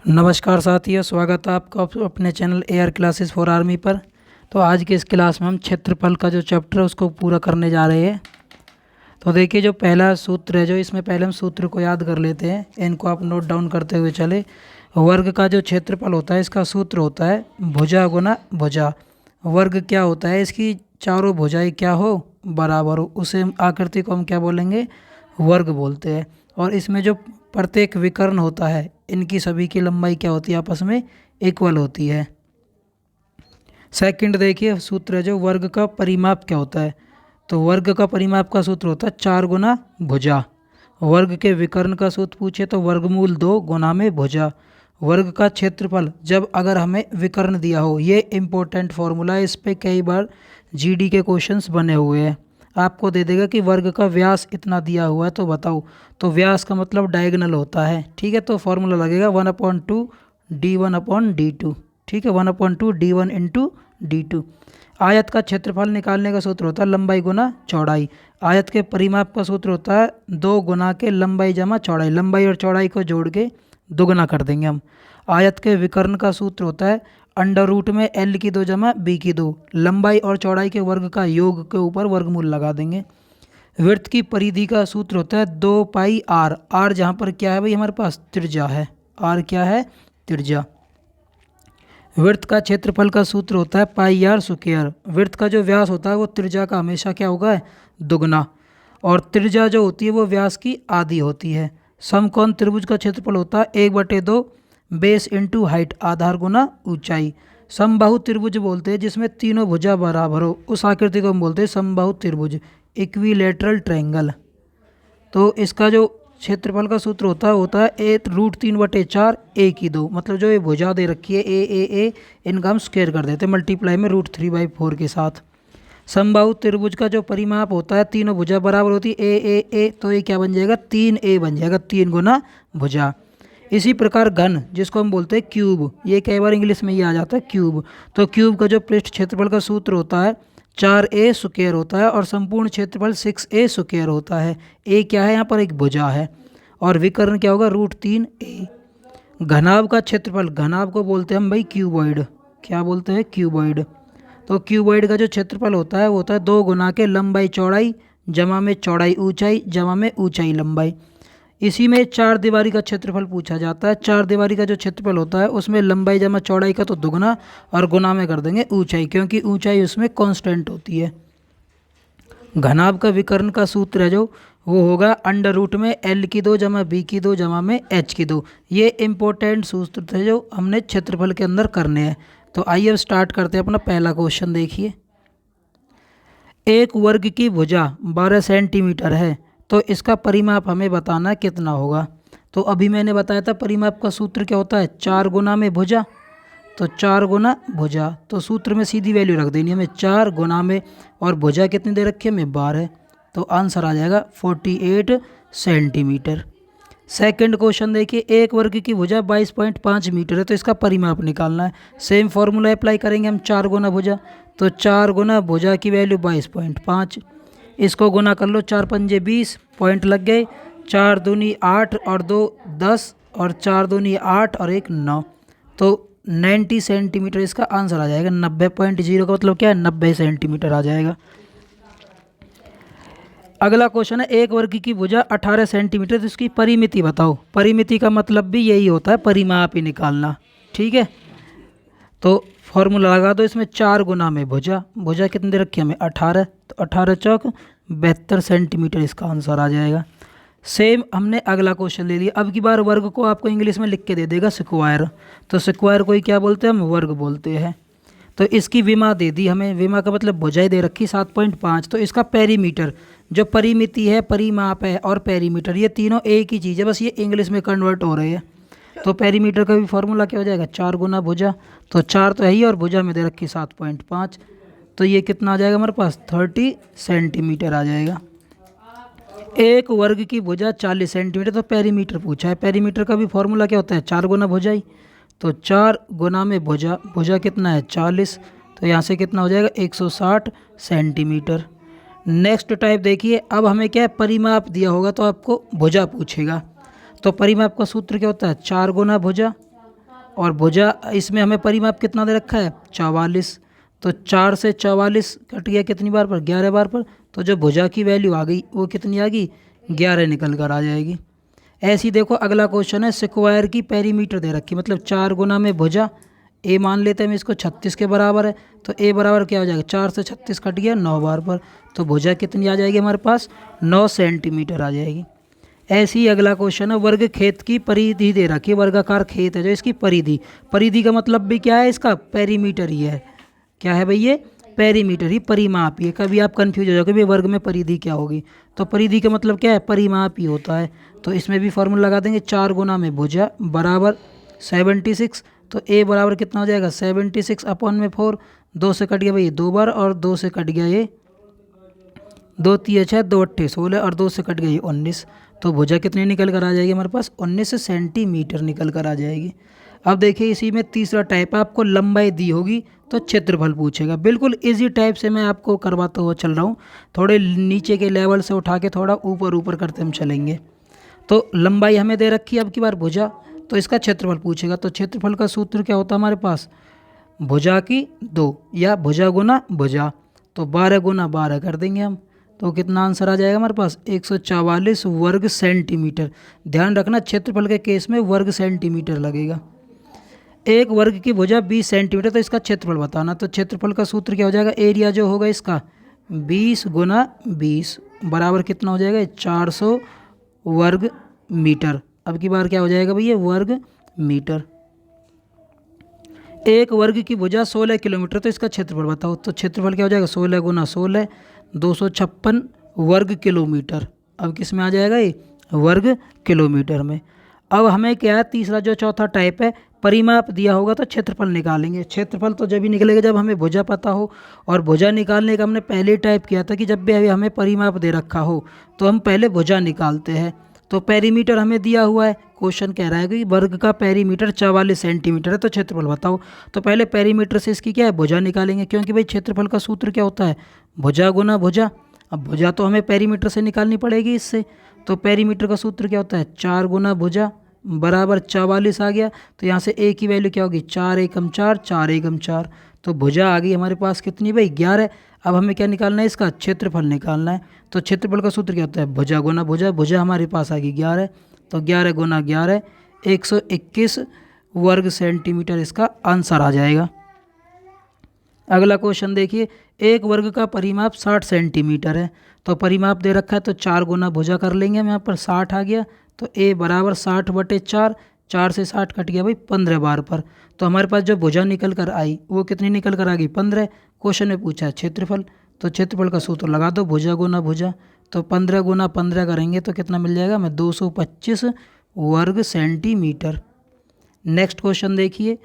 नमस्कार साथियों, स्वागत है आपका अपने channel AR classes for army पर। तो आज की इस क्लास में हम क्षेत्रफल का जो चैप्टर है उसको पूरा करने जा रहे हैं। तो देखिए, जो पहला सूत्र है, जो इसमें पहले हम सूत्र को याद कर लेते हैं, इनको आप नोट डाउन करते हुए चले। वर्ग का जो क्षेत्रफल होता है इसका सूत्र होता है भुजा गुना भुजा। वर्ग क्या होता है? इसकी चारों भुजाएं क्या हो, बराबर हो, उसे आकृति को हम क्या बोलेंगे? वर्ग बोलते हैं। और इसमें जो प्रत्येक विकर्ण होता है, इनकी सभी की लंबाई क्या होती है? आपस में इक्वल होती है। सेकंड देखिए, सूत्र है जो वर्ग का परिमाप क्या होता है। तो वर्ग का परिमाप का सूत्र होता है 4 गुना भुजा। वर्ग के विकर्ण का सूत्र पूछे तो वर्गमूल 2 गुना में भुजा। वर्ग का क्षेत्रफल जब अगर हमें विकर्ण दिया हो, ये इम्पोर्टेंट फॉर्मूला है, इस पे कई बार जीडी के क्वेश्चंस बने हुए हैं। आपको दे देगा कि वर्ग का व्यास इतना दिया हुआ है, तो बताओ। तो व्यास का मतलब डायगोनल होता है, ठीक है। तो फॉर्मूला लगेगा 1/2 d1/d2, ठीक है, 1/2 d1 इंटू d2। आयत का क्षेत्रफल निकालने का सूत्र होता है लंबाई गुना चौड़ाई। आयत के परिमाप का सूत्र होता है 2 गुना के लंबाई जमा चौड़ाई। लंबाई और चौड़ाई को जोड़ के दुगना कर देंगे हम। आयत के विकर्ण का सूत्र होता है अंडर रूट में l की 2 जमा b की 2। लंबाई और चौड़ाई के वर्ग का योग के ऊपर वर्गमूल लगा देंगे। वृत्त की परिधि का सूत्र होता है 2 पाई r। r जहाँ पर क्या है भाई? हमारे पास त्रिज्या है। r क्या है? त्रिज्या। वृत्त का क्षेत्रफल का सूत्र होता है पाई आर स्क्वायर। वृत्त का जो व्यास होता है वो त्रिज्या का हमेशा क्या होगा? दुगना। और त्रिज्या जो होती है वो व्यास की आधी होती है। समकोण त्रिभुज का क्षेत्रफल होता है 1/2 बेस इंटू हाइट, आधार गुना ऊंचाई। समबाहु त्रिभुज बोलते हैं जिसमें तीनों भुजा बराबर हो, उस आकृति को हम बोलते हैं समबाहु त्रिभुज, इक्विलेटरल ट्रायंगल। तो इसका जो क्षेत्रफल का सूत्र होता है √3/4 a की 2। मतलब जो ये भुजा दे रखी है ए, इनका हम स्क्वायर कर देते हैं मल्टीप्लाई में √3/4 के साथ। समबाहु त्रिभुज का जो परिमाप होता है, तीनों भुजा बराबर होती है ए, तो ये क्या बन जाएगा? 3a बन जाएगा, 3 गुना भुजा। इसी प्रकार घन, जिसको हम बोलते हैं क्यूब, ये कई बार इंग्लिश में ये आ जाता है क्यूब। तो क्यूब का जो पृष्ठ क्षेत्रफल का सूत्र होता है 4a स्क्वायर होता है और संपूर्ण क्षेत्रफल 6a स्क्वायर होता है। a क्या है? यहाँ पर एक भुजा है। और विकर्ण क्या होगा? √3a। घनाभ का क्षेत्रफल, घनाभ को बोलते हैं हम भाई क्यूबॉइड। क्या बोलते हैं? क्यूबॉइड। तो क्यूबॉइड का जो क्षेत्रफल होता है वो होता है 2 गुना के लंबाई चौड़ाई जमा में चौड़ाई ऊंचाई जमा में ऊंचाई लंबाई। इसी में 4 दीवारी का क्षेत्रफल पूछा जाता है। 4 दीवारी का जो क्षेत्रफल होता है उसमें लंबाई जमा चौड़ाई का तो दुगना और गुना में कर देंगे ऊंचाई, क्योंकि ऊंचाई उसमें कांस्टेंट होती है। घनाभ का विकर्ण का सूत्र है जो वो होगा अंडर रूट में l की 2 जमा b की 2 जमा में h की 2। ये इंपॉर्टेंट सूत्र थे जो हमने क्षेत्रफल के अंदर करने हैं। तो आइए अब स्टार्ट करते हैं अपना पहला क्वेश्चन। देखिए, एक वर्ग की भुजा 12 सेंटीमीटर है, तो इसका परिमाप हमें बताना कितना होगा। तो अभी मैंने बताया था परिमाप का सूत्र क्या होता है? 4 गुना में भुजा। तो 4 गुना भुजा, तो सूत्र में सीधी वैल्यू रख देनी हमें 4 गुना में, और भुजा कितनी दे रखी है? हमें 12। तो आंसर आ जाएगा 48 सेंटीमीटर। सेकंड क्वेश्चन देखिए, एक वर्ग की भुजा 22.5 मीटर है, तो इसका परिमाप निकालना है। सेम फॉर्मूला अप्लाई करेंगे हम, 4 गुना भुजा। तो 4 गुना भुजा की वैल्यू 22.5, इसको गुना कर लो, 4 पंजे 20, पॉइंट लग गए। 4 दूनी 8 और 2 10, और 4 दूनी 8 और 1 9, तो 90 सेंटीमीटर इसका आंसर आ जाएगा। 90.0 का मतलब क्या है? 90 सेंटीमीटर आ जाएगा। अगला क्वेश्चन है, एक वर्ग की भुजा 18 सेंटीमीटर, तो इसकी परिमिति बताओ। परिमिति का मतलब भी यही होता है, परिमाप ही निकालना, ठीक है। तो फॉर्मूला लगा दो इसमें, 4 गुना में भुजा, भुजा कितनी दे रखी है हमें? 18, तो 18 चौक 72 सेंटीमीटर इसका आंसर आ जाएगा। सेम हमने अगला क्वेश्चन ले लिया। अब की बार वर्ग को आपको इंग्लिश में लिख के दे देगा स्क्वायर। तो स्क्वायर को ही क्या बोलते हैं? हम वर्ग बोलते हैं। तो इसकी विमा दे दी हमें, विमा का मतलब भुजाई दे रखी 7.5। तो इसका पेरीमीटर, जो परिमिति है, परिमाप है और पेरीमीटर, ये तीनों एक ही चीज़ है, बस ये इंग्लिश में कन्वर्ट हो रहे हैं। तो पेरीमीटर का भी फॉर्मूला क्या हो जाएगा? 4 गुना भुजा। तो 4 तो है ही, और भुजा में दे रखी 7.5, तो ये कितना आ जाएगा हमारे पास? 30 सेंटीमीटर आ जाएगा। एक वर्ग की भुजा 40 सेंटीमीटर, तो पेरीमीटर पूछा है। पेरीमीटर का भी फॉर्मूला क्या होता है? 4 गुना भुजाई। तो 4 गुना में भुजा, भुजा कितना है? 40, तो यहाँ से कितना हो जाएगा? 160 सेंटीमीटर। नेक्स्ट टाइप देखिए, अब हमें क्या है? परिमाप दिया होगा तो आपको भुजा पूछेगा। तो परिमाप का सूत्र क्या होता है? 4 गुना भुजा और भुजा इसमें हमें परिमाप कितना दे रखा है 44। तो 4 से 44 कट गया कितनी बार पर 11 बार पर। तो जो भुजा की वैल्यू आ गई वो कितनी आ गई 11 निकल कर आ जाएगी। ऐसे ही देखो अगला क्वेश्चन है स्क्वायर की पेरीमीटर दे रखी, मतलब 4 गुना में भुजा ए मान लेते हैं हम इसको 36 के बराबर है। तो ए बराबर क्या हो जाएगा 4 से 36 कट गया 9 बार पर। तो भुजा कितनी आ जाएगी हमारे पास 9 सेंटीमीटर आ जाएगी। ऐसे ही अगला क्वेश्चन है वर्ग खेत की परिधि दे रखी है, वर्गाकार खेत है जो इसकी परिधि, परिधि का मतलब भी क्या है इसका पेरीमीटर ही है। क्या है भाई ये पेरीमीटर ही, परिमाप ही है। कभी आप कंफ्यूज हो जाओगे भाई वर्ग में परिधि क्या होगी, तो परिधि का मतलब क्या है परिमाप ही होता है। तो इसमें भी फॉर्मूला लगा देंगे 4 गुना में भुजा बराबर 76। तो ए बराबर कितना हो जाएगा 76 अपॉन में 4। 2 से कट गया भाई 2 बार और 2 से कट गया ये 2 3 6 2 8 16 और 2 से कट गया ये 19। तो भुजा कितनी निकल कर आ जाएगी हमारे पास 19 सेंटीमीटर निकल कर आ जाएगी। अब देखिए इसी में तीसरा टाइप आपको लंबाई दी होगी तो क्षेत्रफल पूछेगा। बिल्कुल इजी टाइप से मैं आपको करवाता हुआ चल रहा हूँ, थोड़े नीचे के लेवल से उठा के थोड़ा ऊपर ऊपर करते हम चलेंगे। तो लंबाई हमें दे रखी है अब की बार भुजा, तो इसका क्षेत्रफल पूछेगा। तो क्षेत्रफल का सूत्र क्या होता है हमारे पास भुजा की 2 या भुजा गुना भुजा। तो 12 गुना 12 कर देंगे हम, तो कितना आंसर आ जाएगा हमारे पास 144 वर्ग सेंटीमीटर। ध्यान रखना क्षेत्रफल के केस में वर्ग सेंटीमीटर लगेगा। एक वर्ग की भुजा 20 सेंटीमीटर, तो इसका क्षेत्रफल बताना। तो क्षेत्रफल का सूत्र क्या हो जाएगा एरिया जो होगा इसका 20 गुना 20 बराबर कितना हो जाएगा 400 वर्ग मीटर। अब की बार क्या हो जाएगा भैया वर्ग मीटर। एक वर्ग की भुजा 16 किलोमीटर, तो इसका क्षेत्रफल बताओ। तो क्षेत्रफल क्या हो जाएगा 16 गुना 16 256 वर्ग किलोमीटर। अब किस में आ जाएगा ये वर्ग किलोमीटर में। अब हमें क्या है तीसरा जो चौथा टाइप है परिमाप दिया होगा तो क्षेत्रफल निकालेंगे। क्षेत्रफल तो जब भी निकलेगा जब हमें भुजा पता हो, और भुजा निकालने का हमने पहले ही टाइप किया था कि जब भी हमें परिमाप दे रखा हो तो हम पहले भुजा निकालते हैं। तो पेरीमीटर हमें दिया हुआ है, क्वेश्चन कह रहा है कि वर्ग का पेरीमीटर 44 सेंटीमीटर है, तो क्षेत्रफल बताओ। तो पहले पेरीमीटर से इसकी क्या है भुजा निकालेंगे, क्योंकि भाई क्षेत्रफल का सूत्र क्या होता है भुजा गुना भुजा। अब भुजा तो हमें पेरीमीटर से निकालनी पड़ेगी इससे, तो पेरीमीटर का सूत्र क्या होता है 4 गुना भुजा बराबर 44 आ गया। तो यहाँ से ए की वैल्यू क्या होगी 4 एकम 4 4 एकम 4। तो भुजा आ गई हमारे पास कितनी भाई 11। अब हमें क्या निकालना है इसका क्षेत्रफल निकालना है। तो क्षेत्रफल का सूत्र क्या होता है भुजा गुना भुजा, भुजा हमारे पास आ गई 11। तो 11 गुना 11 121 वर्ग सेंटीमीटर इसका आंसर आ जाएगा। अगला क्वेश्चन देखिए एक वर्ग का परिमाप 60 सेंटीमीटर है। तो परिमाप दे रखा है तो 4 गुना भुजा कर लेंगे हम, यहाँ पर 60 आ गया। तो ए बराबर 60 बटे 4, 4 से 60 कट गया भाई 15 बार पर। तो हमारे पास जो भुजा निकल कर आई वो कितनी निकल कर आ गई 15। क्वेश्चन में पूछा है क्षेत्रफल, तो क्षेत्रफल का सूत्र लगा दो भुजा गुना भुजा। तो 15 गुना 15 करेंगे तो कितना मिल जाएगा हमें 225 वर्ग सेंटीमीटर। नेक्स्ट क्वेश्चन देखिए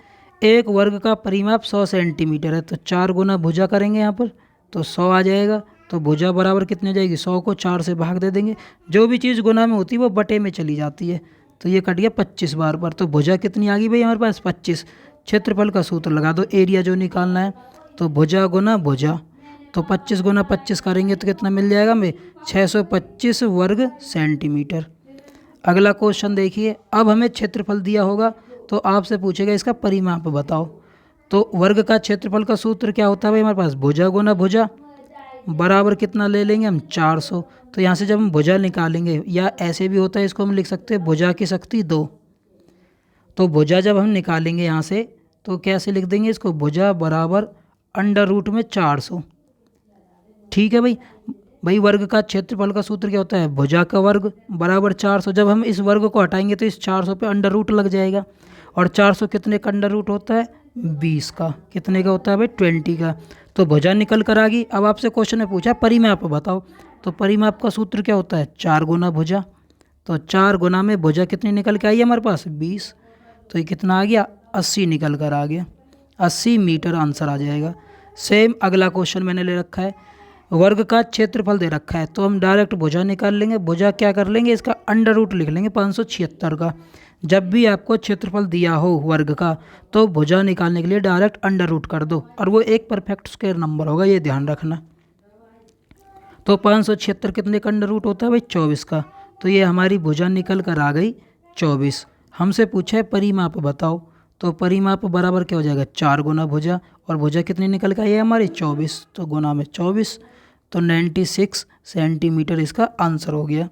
एक वर्ग का परिमाप 100 सेंटीमीटर है। तो 4 गुना भुजा करेंगे यहाँ पर तो 100 आ जाएगा। तो भुजा बराबर कितनी हो जाएगी 100 को 4 से भाग दे देंगे, जो भी चीज़ गुना में होती है वो बटे में चली जाती है। तो ये कट गया 25 बार पर। तो भुजा कितनी आ गई भाई हमारे पास 25। क्षेत्रफल का सूत्र लगा दो एरिया जो निकालना है, तो भुजा गुना भुजा। तो 25 गुना 25 करेंगे तो कितना मिल जाएगा हमें 625 वर्ग सेंटीमीटर। अगला क्वेश्चन देखिए अब हमें क्षेत्रफल दिया होगा तो आपसे पूछेगा इसका परिमाप बताओ। तो वर्ग का क्षेत्रफल का सूत्र क्या होता है भाई हमारे पास भुजा गुना भुजा बराबर कितना ले लेंगे हम 400। तो यहाँ से जब हम भुजा निकालेंगे या ऐसे भी होता है इसको हम लिख सकते हैं भुजा की शक्ति 2। तो भुजा जब हम निकालेंगे यहाँ से तो कैसे लिख देंगे इसको भुजा बराबर अंडर रूट में 400। ठीक है भाई वर्ग का क्षेत्रफल का सूत्र क्या होता है भुजा का वर्ग बराबर 400। जब हम इस वर्ग को हटाएंगे तो इस 400 पे अंडर रूट लग जाएगा, और 400 कितने का अंडर रूट होता है 20 का। कितने का होता है भाई 20 का। तो भुजा निकल कर आ गई। अब आपसे क्वेश्चन में पूछा परिमाप बताओ। तो परिमाप का सूत्र क्या होता है 4 गुना भुजा। तो 4 गुना में भुजा कितनी निकल के आई है हमारे पास 20। तो ये कितना आ गया 80 निकल कर आ गया, 80 मीटर आंसर आ जाएगा। सेम अगला क्वेश्चन मैंने ले रखा है वर्ग का क्षेत्रफल दे रखा है, तो हम डायरेक्ट भुजा निकाल लेंगे। भुजा क्या कर लेंगे इसका अंडर रूट लिख लेंगे 576 का। जब भी आपको क्षेत्रफल दिया हो वर्ग का तो भुजा निकालने के लिए डायरेक्ट अंडर रूट कर दो, और वो एक परफेक्ट स्क्वायर नंबर होगा, ये ध्यान रखना। तो 576 कितने का अंडर रूट होता है भाई 24 का। तो ये हमारी भुजा निकल कर आ गई 24। हमसे पूछा है परिमाप बताओ। तो परिमाप बराबर क्या हो जाएगा 4 गुना भुजा, और भुजा कितनी निकल के आई है हमारी 24, तो गुना में 24, तो 96 सेंटीमीटर इसका आंसर हो गया।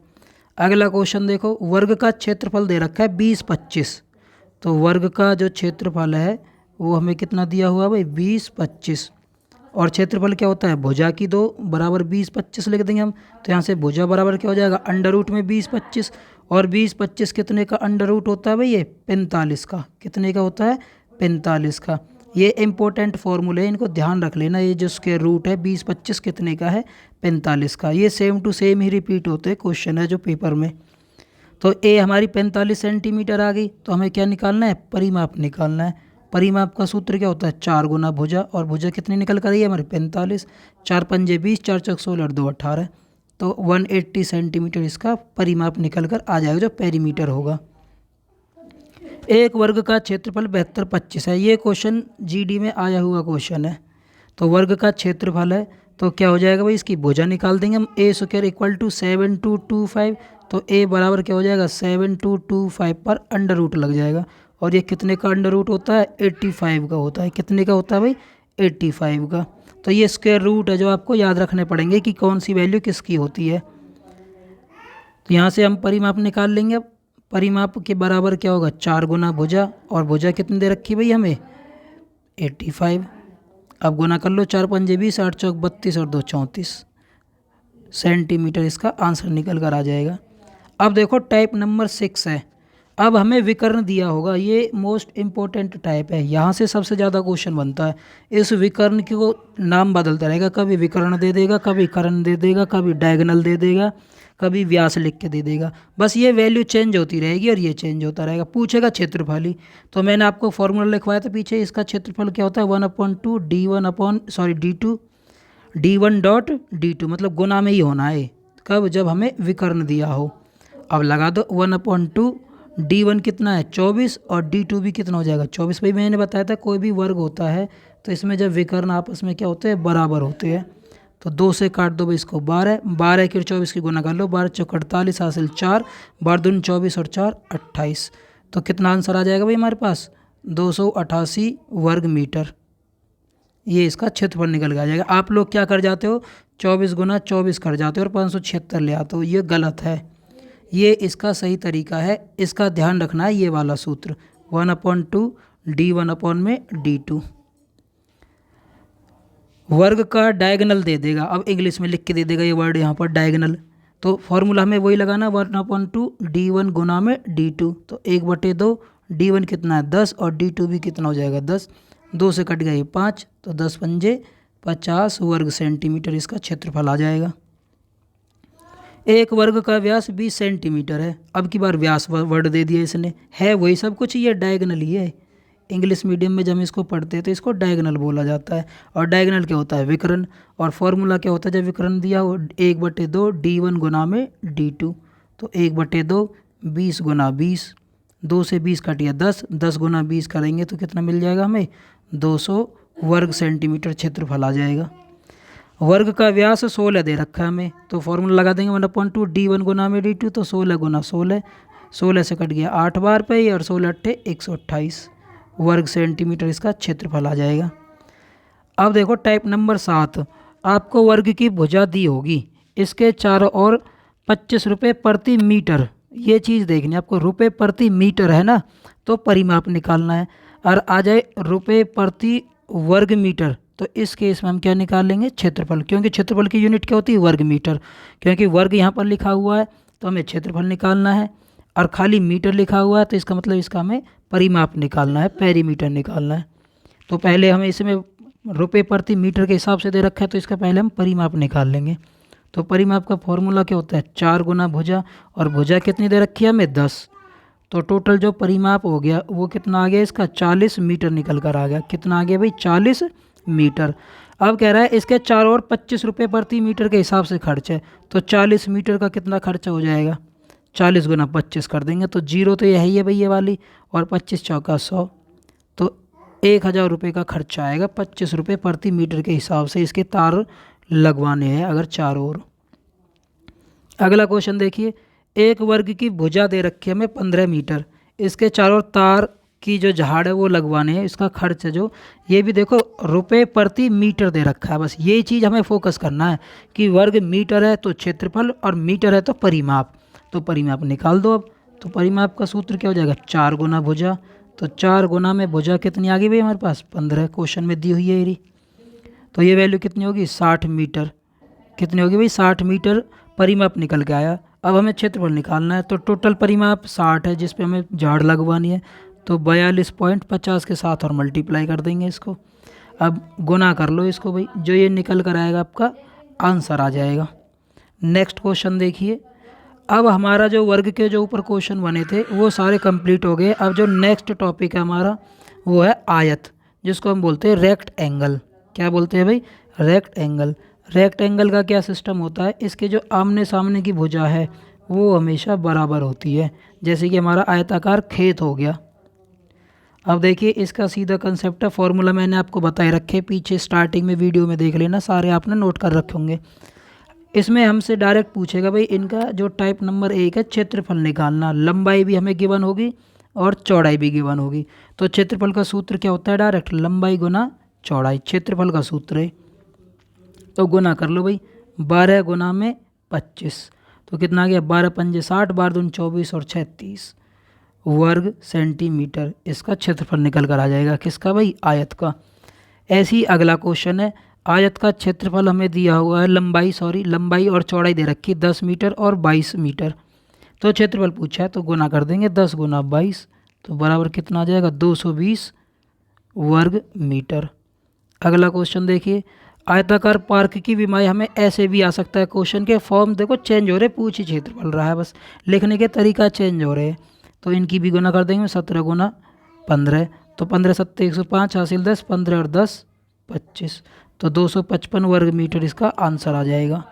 अगला क्वेश्चन देखो, वर्ग का क्षेत्रफल दे रखा है 20-25, तो वर्ग का जो क्षेत्रफल है वो हमें कितना दिया हुआ भाई 20-25, और क्षेत्रफल क्या होता है भुजा की 2 बराबर 20-25 लिख देंगे हम। तो यहाँ से भुजा बराबर क्या हो जाएगा अंडर रूट में 20-25, और 20-25 कितने का अंडर रूट होता है भाई ये 45 का, कितने का होता है 45 का। ये इंपॉर्टेंट फॉर्मूले है, इनको ध्यान रख लेना। ये जो स्क्वायर रूट है 20-25 कितने का है 45 का। ये सेम टू सेम ही रिपीट होते हैं क्वेश्चन है जो पेपर में। तो ए हमारी 45 सेंटीमीटर आ गई, तो हमें क्या निकालना है परिमाप निकालना है। परिमाप का सूत्र क्या होता है 4 गुना भुजा, और भुजा कितनी निकल कर रही है हमारी 45, 4 पंजे 20, 4 चौक 16 और 2 18, तो 180 सेंटीमीटर इसका परिमाप निकल कर आ जाएगा जो पेरीमीटर होगा। एक वर्ग का क्षेत्रफल 72-25 है, ये क्वेश्चन जीडी में आया हुआ क्वेश्चन है। तो वर्ग का क्षेत्रफल है तो क्या हो जाएगा भाई इसकी भुजा निकाल देंगे हम, ए स्क्वायर इक्वल टू 7225, तो ए बराबर क्या हो जाएगा 7225 पर अंडर रूट लग जाएगा, और ये कितने का अंडर रूट होता है 85 का होता है। कितने का होता है भाई 85 का। तो ये स्क्वायर रूट है जो आपको याद रखने पड़ेंगे कि कौन सी वैल्यू किसकी होती है। तो यहाँ से हम परिमाप निकाल लेंगे। परिमाप के बराबर क्या होगा 4 गुना भुजा, और भुजा कितनी दे रखी भाई हमें 85। अब गुना कर लो, 4 पंजे 20, 8 चौक 32 और 2 34 सेंटीमीटर इसका आंसर निकल कर आ जाएगा। अब देखो टाइप नंबर 6 है। अब हमें विकर्ण दिया होगा, ये मोस्ट इम्पोर्टेंट टाइप है, यहाँ से सबसे ज़्यादा क्वेश्चन बनता है। इस विकर्ण को नाम बदलता रहेगा, कभी विकर्ण दे देगा, कभी कर्ण दे देगा, कभी डायगोनल दे देगा, कभी व्यास लिख के दे देगा। बस ये वैल्यू चेंज होती रहेगी और ये चेंज होता रहेगा। पूछेगा क्षेत्रफल ही, तो मैंने आपको फॉर्मूला लिखवाया था पीछे, इसका क्षेत्रफल क्या होता है 1/2 d1 डॉट d2, मतलब गुना में ही होना है। कब जब हमें विकर्ण दिया हो। अब लगा दो 1/2 d1 कितना है 24, और d2 भी कितना हो जाएगा 24। भाई मैंने बताया था कोई भी वर्ग होता है तो इसमें जब विकर्ण आपस में क्या होते हैं बराबर होते हैं। तो 2 से काट दो भाई इसको 12, 12 के 24 की गुना कर लो, 12 चौक 48 हासिल 4, 12 दूनी 24 और 4 28। तो कितना आंसर आ जाएगा भाई हमारे पास 288 वर्ग मीटर। ये इसका क्षेत्रफल निकल के आ जाएगा। आप लोग क्या कर जाते हो 24 गुना 24 कर जाते हो और 576 ले आते हो, ये गलत है। ये इसका सही तरीका है, इसका ध्यान रखना है। ये वाला सूत्र 1/2 d1/d2। वर्ग का डायगोनल दे देगा, अब इंग्लिश में लिख के दे देगा ये वर्ड यहाँ पर डायगोनल। तो फॉर्मूला हमें वही लगाना 1/2 d1 गुना में d2, तो 1/2 d1 कितना है 10 और d2 भी कितना हो जाएगा 10, 2 से कट गया ये 5, तो 10 पंजे 50 वर्ग सेंटीमीटर इसका क्षेत्रफल आ जाएगा। एक वर्ग का व्यास 20 सेंटीमीटर है। अब की बार व्यास वर्ड दे दिया इसने, है वही सब कुछ, ये डायगोनल ही है। इंग्लिश मीडियम में जब हम इसको पढ़ते हैं तो इसको डायगोनल बोला जाता है। और डायगोनल क्या होता है विकर्ण, और फॉर्मूला क्या होता है जब विकर्ण दिया हो 1/2 d1 गुना में d2, तो 1/2 20 गुना 20, 2 से 20 कटिया 10, 10 गुना 20 करेंगे तो कितना मिल जाएगा हमें 200 वर्ग सेंटीमीटर क्षेत्रफल आ जाएगा। वर्ग का व्यास 16 दे रखा है हमें, तो फॉर्मूला लगा देंगे 1/2 d1 गुना में d2, तो 16 गुना 16, 16 से कट गया 8 बार पे ही, और 16 अट्ठे 128 वर्ग सेंटीमीटर इसका क्षेत्रफल आ जाएगा। अब देखो टाइप नंबर 7, आपको वर्ग की भुजा दी होगी, इसके चारों ओर 25 रुपये प्रति मीटर, ये चीज़ देखनी है आपको। रुपये प्रति मीटर है ना, तो परिमाप निकालना है। और आ जाए रुपये प्रति वर्ग मीटर, तो इस केस में हम क्या निकाल लेंगे क्षेत्रफल, क्योंकि क्षेत्रफल की यूनिट क्या होती है वर्ग मीटर, क्योंकि वर्ग यहाँ पर लिखा हुआ है तो हमें क्षेत्रफल निकालना है, और खाली मीटर लिखा हुआ है तो इसका मतलब इसका हमें परिमाप निकालना है, पेरीमीटर निकालना है। तो पहले हमें इसमें रुपये प्रति मीटर के हिसाब से दे रखा है, तो इसका पहले हम परिमाप निकाल लेंगे। तो परिमाप का फॉर्मूला क्या होता है 4 गुना भुजा, और भुजा कितनी दे रखी है हमें 10, तो टोटल जो परिमाप हो गया वो कितना आ गया इसका 40 मीटर निकल कर आ गया। कितना आ गया भाई 40 मीटर। अब कह रहा है इसके चारों ओर 25 रुपये प्रति मीटर के हिसाब से खर्च है, तो 40 मीटर का कितना खर्चा हो जाएगा 40 गुना 25 कर देंगे, तो जीरो तो यही है भाई ये वाली, और 25 चौका 100, तो 1000 रुपये का खर्चा आएगा 25 रुपये प्रति मीटर के हिसाब से इसके तार लगवाने हैं अगर चारों ओर। अगला क्वेश्चन देखिए, एक वर्ग की भुजा दे रखी है हमें 15 मीटर, इसके चारों तार इसकी जो झाड़ है वो लगवाने हैं, इसका खर्च है जो, ये भी देखो रुपए प्रति मीटर दे रखा है। बस ये चीज़ हमें फोकस करना है कि वर्ग मीटर है तो क्षेत्रफल और मीटर है तो परिमाप। तो परिमाप निकाल दो अब। तो परिमाप का सूत्र क्या हो जाएगा, 4 गुना भुजा। तो 4 गुना में भुजा कितनी आ गई भाई हमारे पास, 15 क्वेश्चन में दी हुई है ये। तो ये वैल्यू कितनी होगी, 60 मीटर। कितनी होगी भाई, 60 मीटर परिमाप निकल के आया। अब हमें क्षेत्रफल निकालना है। तो टोटल परिमाप 60 है जिस पे हमें झाड़ लगवानी है। तो 42.50 के साथ और मल्टीप्लाई कर देंगे इसको। अब गुना कर लो इसको भाई, जो ये निकल कर आएगा आपका आंसर आ जाएगा। नेक्स्ट क्वेश्चन देखिए। अब हमारा जो वर्ग के जो ऊपर क्वेश्चन बने थे वो सारे कंप्लीट हो गए। अब जो नेक्स्ट टॉपिक है हमारा वो है आयत, जिसको हम बोलते हैं रेक्ट एंगल। क्या बोलते हैं भाई, रेक्ट एंगल। रेक्ट एंगल का क्या सिस्टम होता है, इसके जो आमने सामने की भुजा है वो हमेशा बराबर होती है। जैसे कि हमारा आयताकार खेत हो गया। अब देखिए इसका सीधा कंसेप्ट है, फॉर्मूला मैंने आपको बताए रखे, पीछे स्टार्टिंग में वीडियो में देख लेना, सारे आपने नोट कर रखे होंगे। इसमें हमसे डायरेक्ट पूछेगा भाई इनका जो टाइप नंबर 1 है क्षेत्रफल निकालना। लंबाई भी हमें गिवन होगी और चौड़ाई भी गिवन होगी। तो क्षेत्रफल का सूत्र क्या होता है, डायरेक्ट लंबाई गुना चौड़ाई क्षेत्रफल का सूत्र है। तो गुना कर लो भाई, 12 गुना में 25, तो कितना आ गया, 12 पंजे 60, 12 दूनी 24 और 36 वर्ग सेंटीमीटर। इसका क्षेत्रफल निकल कर आ जाएगा, किसका भाई, आयत का। ऐसे ही अगला क्वेश्चन है, आयत का क्षेत्रफल हमें दिया हुआ है, लंबाई और चौड़ाई दे रखी 10 मीटर और 22 मीटर। तो क्षेत्रफल पूछा है तो गुना कर देंगे, 10 गुना 22 तो बराबर कितना आ जाएगा, 220 वर्ग मीटर। अगला क्वेश्चन देखिए, आयताकार पार्क की विमाएँ हमें ऐसे भी आ सकता है। क्वेश्चन के फॉर्म देखो चेंज हो रहे, पूछ ही क्षेत्रफल रहा है, बस लिखने के तरीका चेंज हो रहे हैं। तो इनकी भी गुना कर देंगे, 17 गुना 15, तो 15 7 105 हासिल 10, 15 और 10 25, तो 255 वर्ग मीटर इसका आंसर आ जाएगा।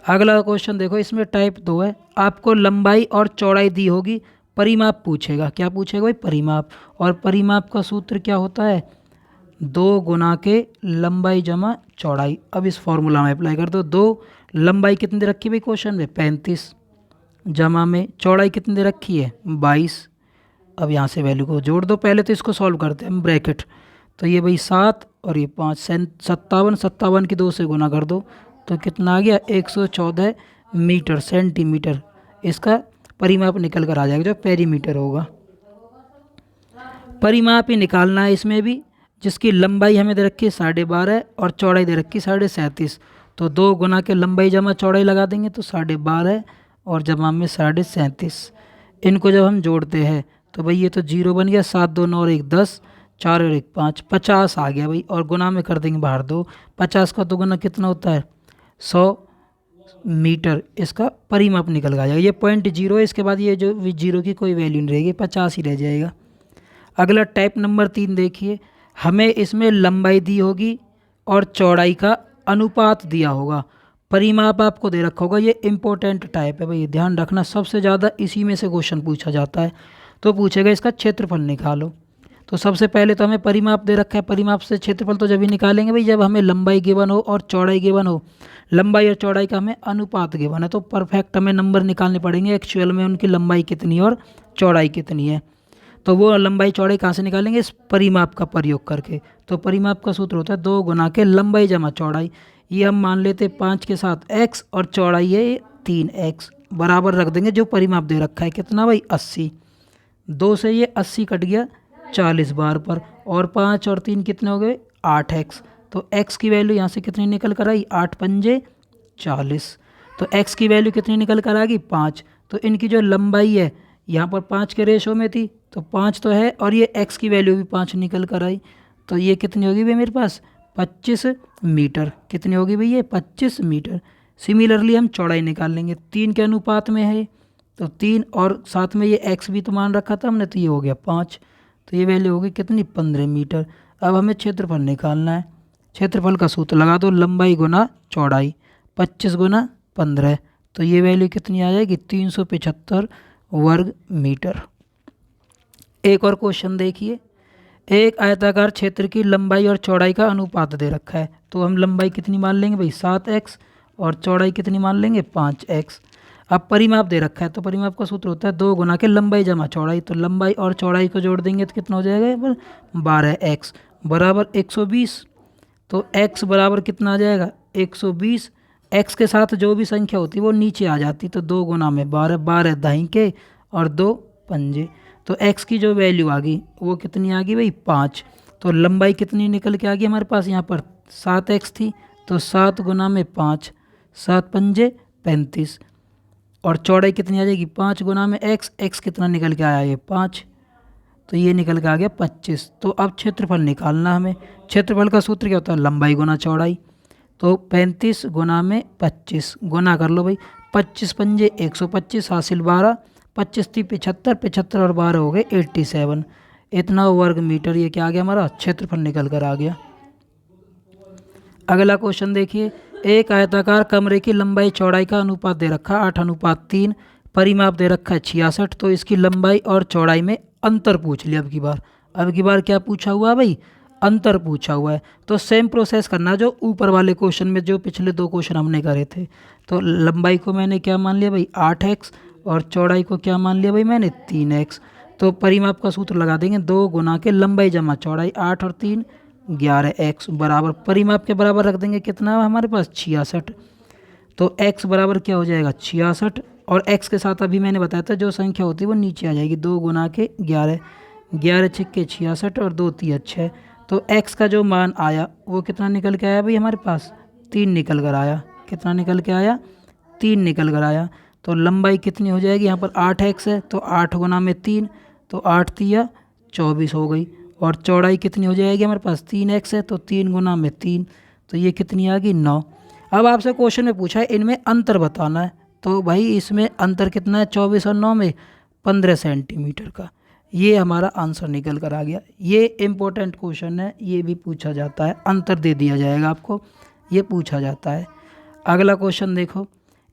अगला क्वेश्चन देखो, इसमें टाइप 2 है, आपको लंबाई और चौड़ाई दी होगी, परिमाप पूछेगा। क्या पूछेगा भाई, परिमाप। और परिमाप का सूत्र क्या होता है, 2 गुना के लंबाई जमा चौड़ाई। अब इस फॉर्मूला में अप्लाई कर दो। 2 लंबाई कितनी दे रखी है भाई क्वेश्चन में, 35, जमा में चौड़ाई कितनी दे रखी है, 22। अब यहाँ से वैल्यू को जोड़ दो, पहले तो इसको सॉल्व करते हैं हम, ब्रैकेट। तो ये भाई 7 और ये 5, 57, 57 की 2 से गुना कर दो तो कितना आ गया, 114 मीटर सेंटीमीटर। इसका परिमाप निकल कर आ जाएगा, जो पेरीमीटर होगा। परिमाप ही निकालना है इसमें भी, जिसकी लंबाई हमें दे रखी है 12.5 और चौड़ाई दे रखी है 37.5। तो 2 गुना के लंबाई जमा चौड़ाई लगा देंगे तो 12.5 और जमा में 37.5। इनको जब हम जोड़ते हैं तो भाई ये तो 0 बन गया, 7 2 9 और 1 10, 4 और 1 5, 50 आ गया भाई। और गुना में कर देंगे बाहर 2, 50 का 2 गुना कितना होता है, 100 मीटर। इसका परिमाप निकल जाएगा। ये 0.0 है, इसके बाद ये जो 0 की कोई वैल्यू नहीं रहेगी, 50 ही रह जाएगा। अगला टाइप नंबर 3 देखिए, हमें इसमें लंबाई दी होगी और चौड़ाई का अनुपात दिया होगा, परिमाप आपको दे रखा होगा। ये इंपॉर्टेंट टाइप है भाई, ध्यान रखना, सबसे ज़्यादा इसी में से क्वेश्चन पूछा जाता है। तो पूछेगा इसका क्षेत्रफल निकालो। तो सबसे पहले तो हमें परिमाप दे रखा है, परिमाप से क्षेत्रफल तो जब ही निकालेंगे भाई जब हमें लंबाई गिवन हो और चौड़ाई गिवन हो। लंबाई और चौड़ाई का हमें अनुपात गिवन है, तो परफेक्ट हमें नंबर निकालने पड़ेंगे एक्चुअल में उनकी लंबाई कितनी और चौड़ाई कितनी है। तो वो लंबाई चौड़ाई कहाँ से निकालेंगे, इस परिमाप का प्रयोग करके। तो परिमाप का सूत्र होता है 2 गुना के लंबाई जमा चौड़ाई। ये हम मान लेते 5 के साथ x और चौड़ाई है 3x, बराबर रख देंगे जो परिमाप दे रखा है, कितना भाई 80। 2 से ये 80 कट गया 40 बार पर, और 5 और 3 कितने हो गए, 8x। तो x की वैल्यू यहाँ से कितनी निकल कर आई, 8 पंजे 40। तो x की वैल्यू कितनी निकल कर आ गई, 5। तो इनकी जो लंबाई है यहाँ पर 5 के रेशो में थी तो 5 तो है, और ये x की वैल्यू भी 5 निकल कर आई। तो ये कितनी होगी भाई मेरे पास, 25 मीटर। कितनी होगी भाई, ये 25 मीटर। सिमिलरली हम चौड़ाई निकाल लेंगे, 3 के अनुपात में है तो 3, और साथ में ये x भी तो मान रखा था हमने, तो ये हो गया 5। तो ये वैल्यू होगी कितनी, 15 मीटर। अब हमें क्षेत्रफल निकालना है। क्षेत्रफल का सूत्र लगा दो, लंबाई गुना चौड़ाई, 25 गुना 15, तो ये वैल्यू कितनी आ जाएगी, 375 वर्ग मीटर। एक और क्वेश्चन देखिए, एक आयताकार क्षेत्र की लंबाई और चौड़ाई का अनुपात दे रखा है। तो हम लंबाई कितनी मान लेंगे भाई, 7x, और चौड़ाई कितनी मान लेंगे, 5x। अब परिमाप दे रखा है तो परिमाप का सूत्र होता है 2 गुना के लंबाई जमा चौड़ाई। तो लंबाई और चौड़ाई को जोड़ देंगे तो कितना हो जाएगा यहाँ पर 12x बराबर 120। तो x बराबर कितना आ जाएगा 120। x के साथ जो भी संख्या होती है वो नीचे आ जाती। तो 2 गुना में 12, 12 दाहीं के और 2 पंजे। तो x की जो वैल्यू आ गई वो कितनी आ गई भाई 5। तो लंबाई कितनी निकल के आ गई हमारे पास यहाँ पर 7x थी। तो 7 गुना में 5, 7 पंजे 35। और चौड़ाई कितनी आ जाएगी 5 गुना में x कितना निकल के आया ये 5। तो ये निकल के आ गया 25। तो अब क्षेत्रफल निकालना हमें। क्षेत्रफल का सूत्र क्या होता है लंबाई गुना चौड़ाई। तो 35 गुना में 25 गुना कर लो भाई। 25 पंजे 125 हासिल 12, 25 थी 75, 75 और 12 हो गए 87। इतना वर्ग मीटर ये क्या आ गया हमारा क्षेत्रफल निकल कर आ गया। अगला क्वेश्चन देखिए, एक आयताकार कमरे की लंबाई चौड़ाई का अनुपात दे रखा 8:3, परिमाप दे रखा है 66। तो इसकी लंबाई और चौड़ाई में अंतर पूछ लिया। अब की बार क्या पूछा हुआ है भाई अंतर पूछा हुआ है। तो सेम प्रोसेस करना जो ऊपर वाले क्वेश्चन में, जो पिछले 2 क्वेश्चन हमने करे थे। तो लंबाई को मैंने क्या मान लिया भाई 8x और चौड़ाई को क्या मान लिया भाई मैंने 3x। तो परिमाप का सूत्र लगा देंगे 2 गुना के लंबाई जमा चौड़ाई 8 और 3 11x बराबर परिमाप के बराबर रख देंगे कितना हमारे पास 66। तो x बराबर क्या हो जाएगा 66 और x के साथ अभी मैंने बताया था जो संख्या होती है वो नीचे आ जाएगी। 2 गुना के 11, 11 छिक्के 66 और 2 तिया 6। तो x का जो मान आया वो कितना निकल के आया भाई हमारे पास 3 निकल कर आया। कितना निकल के आया 3 निकल कर आया। तो लंबाई कितनी हो जाएगी यहाँ पर 8x है तो 8 गुना में 3 तो 8 तिया 24 हो गई। और चौड़ाई कितनी हो जाएगी हमारे पास 3x है तो 3 गुना में 3 तो ये कितनी आ गई 9। अब आपसे क्वेश्चन में पूछा है इनमें अंतर बताना है। तो भाई इसमें अंतर कितना है 24 और 9 में 15 सेंटीमीटर का। ये हमारा आंसर निकल कर आ गया। ये इम्पोर्टेंट क्वेश्चन है, ये भी पूछा जाता है, अंतर दे दिया जाएगा आपको, ये पूछा जाता है। अगला क्वेश्चन देखो,